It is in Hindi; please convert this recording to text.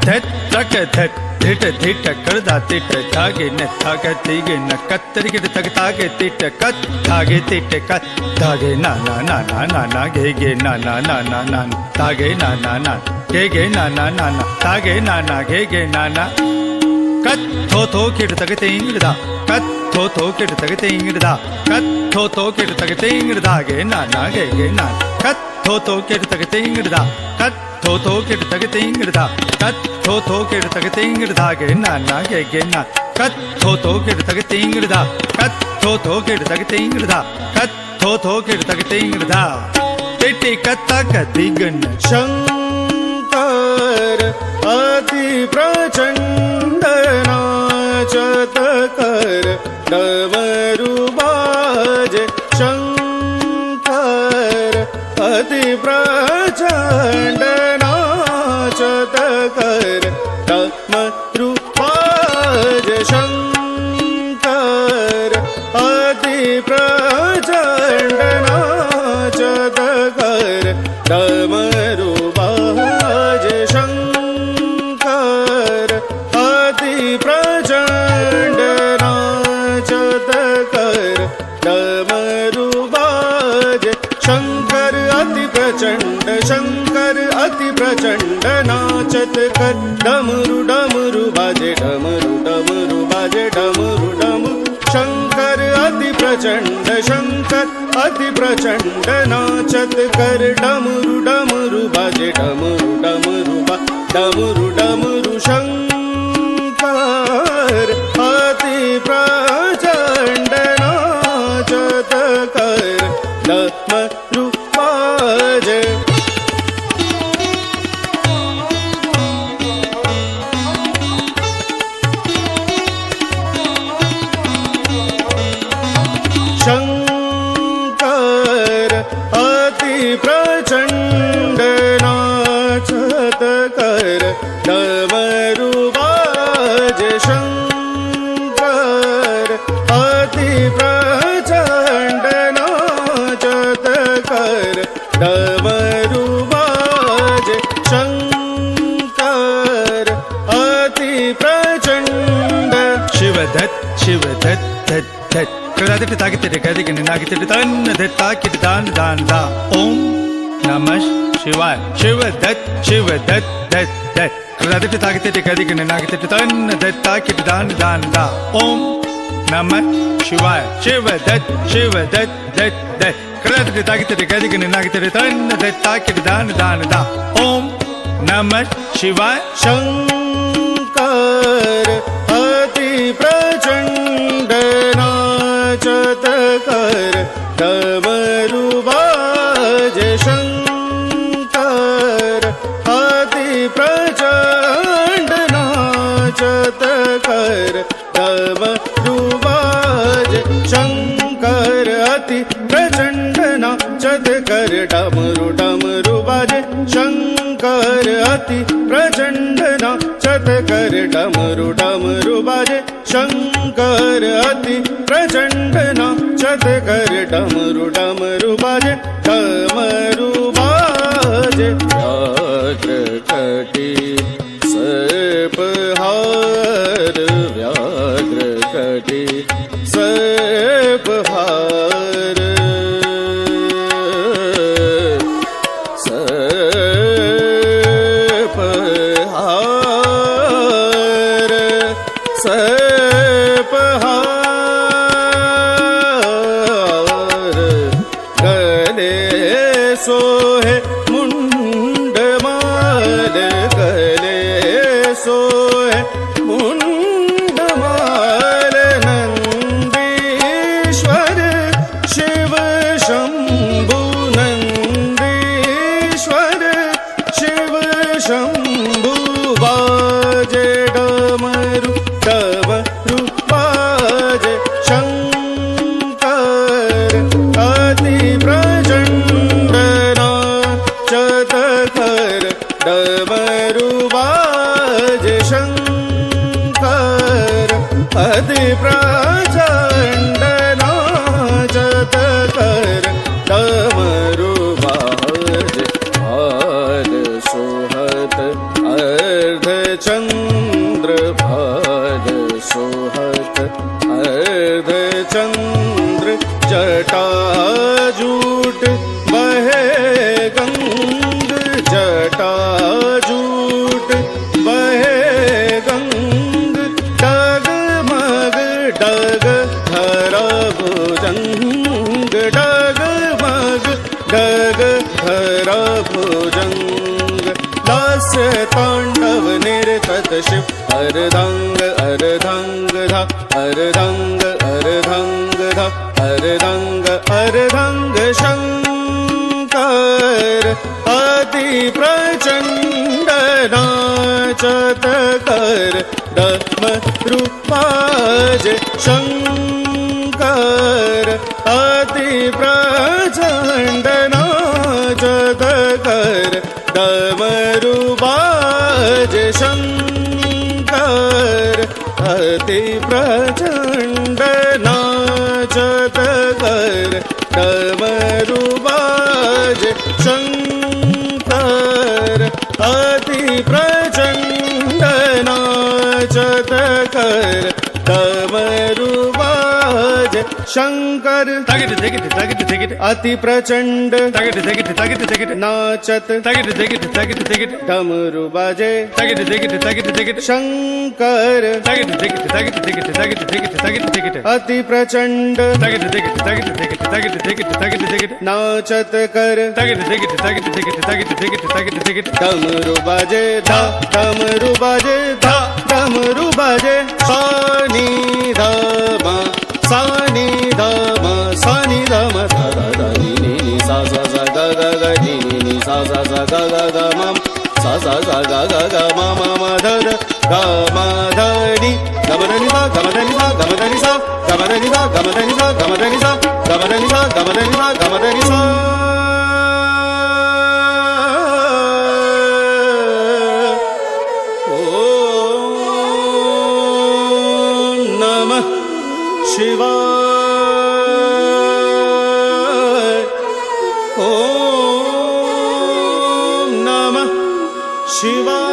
धत तक धत धिट धिट करदा तिट धागे न धाग तिगे न कत्तरी गिट तक धागे तिट कत धागे तिट कत धागे ना ना ना ना ना ना गे ना ना ना ना ना धागे ना ना ना गे ना ना ना ना धागे ना ना गे ना ना कत थो किट तक तिंगड़ा कत थो किट तक तिंगड़ा कत थो किट तक तिंगड़ा गे ना ना गे ना कत थो किट तक तिंगड़ा कत थो किट तक तिंगड़ा कत थो किट तक तिंगड़ा गे ना ना गे ना कत थो किट तक तिंगड़ा कत थो किट तक तिंगड़ा कत थो किट तक तिंगड़ा टिटी कत्ता कतिगन शंकर अति प्रचंड नाचत कर डमरू बाजे शंकर अति प्रचंड नाचत कर डमरू बाजे शंकर अति प्रचंड नाचत कर डमरू बाजे शंकर अति प्रचंड नाचत कर डमरू बाजे शंकर अति प्रचंड शंकर अति प्रचंड नाचत कर डमरू डमरू बाजे डमरू डमरू बाजे डमरू डमरू शंकर अति प्रचंड शंकर अति प्रचंड नाचत कर डमरू डमरू बाजे डमरू डमरू बा डमरू डमरू शंकर अति प्रचंड नाचत कर डमरू बाजे शंकर अति प्रचंड नाचत कर डमरू बाजे शंकर अति प्रचंड नाचत कर डमरू बाजे शंकर अति प्रचंड शिवधत शिवधत धत धत करदा ताकि तेरे कदी के नाकि तेरे तन धत ताकि दान दान दा ओम नमः शिवाय शिवधत शिवधत धत धत करदा ताकि तेरे कदी के नाकि तेरे तन धत ताकि दान दान दा ओम नमः शिवाय शिवधत शिवधत धत धत करदा ताकि तेरे कदी के नाकि तेरे तन धत ताकि दान दान दा ओम नमः शिवाय शंकर अति प्रचंड नाचत कर डमरू बाजे शंकर अति प्रचंड नाचत कर डमरू बाजे शंकर अति प्रचंड नाचत कर डमरू डमरू बाजे शंकर अति प्रचंड नाचत कर डमरू डमरू बाजे शंकर अति प्रचंड नाचत कर डमरू डमरू बाजे डमरू बाजे व्याघ्र कटी सर्पहार व्याघ्र कटी सर्पहार सर्पहार सर्पहार गले सोहे मुंडमाल गले सोहे मुंडमाल नंदीश्वर शिव शंभु नंदीश्वर शिव शंभु बाजे डमरू डमरू बाजे शंकर अति प्रचंड नाचत कर डमरू बाजे शंकर अति प्रचंड नाचत कर डमरू बाजे हार सोहत अर्ध जटाजूट बहे गंग जटाजूट बहे गंग डगमग डग धरा भुजंग डगमग डग धरा भुजंग दास्य तांडव निर्तत शिव अर्धांग अर्धांग धा अर्धांग अर्धांग धा अर्धांग अर्धांग शंकर अति प्रचंड नाचत कर डम रूपाज शंकर अति प्रचंड नाचत कर डमरुबाज शंकर अति प्रचंड नाचत कर डमरुबाज शंकर अति प्रचंड नाचत कर डमरुबाज शंकर तागिट तागिट तागिट तागिट अति प्रचंड तागिट तागिट तागिट तागिट नाचत तागिट तागिट तागिट तागिट डमरू बाजे तागिट तागिट तागिट तागिट शंकर तागिट तागिट तागिट तागिट तागिट तागिट तागिट तागिट अति प्रचंड तागिट तागिट तागिट तागिट तागिट तागिट तागिट तागिट नाचत कर तागिट तागिट तागिट तागिट तागिट तागिट तागिट तागिट डमरू बाजे धा डमरू बाजे धा डमरू बाजे सानी धमा सानी धमा सानी धमा धा धा धा नी नी नी सा सा सा गा गा गा नी नी नी सा सा सा गा गा गा मम सा सा सा गा गा गा मा मा मा ध ध गा मा ध नी ग म ध नि सा ग म ध नि सा ग म ध नि सा ग म ध नि सा ग म ध नि सा ग म ध नि सा ग म ध नि सा ग म ध नि सा ग म ध नि सा शिवाय ॐ नमः शिवाय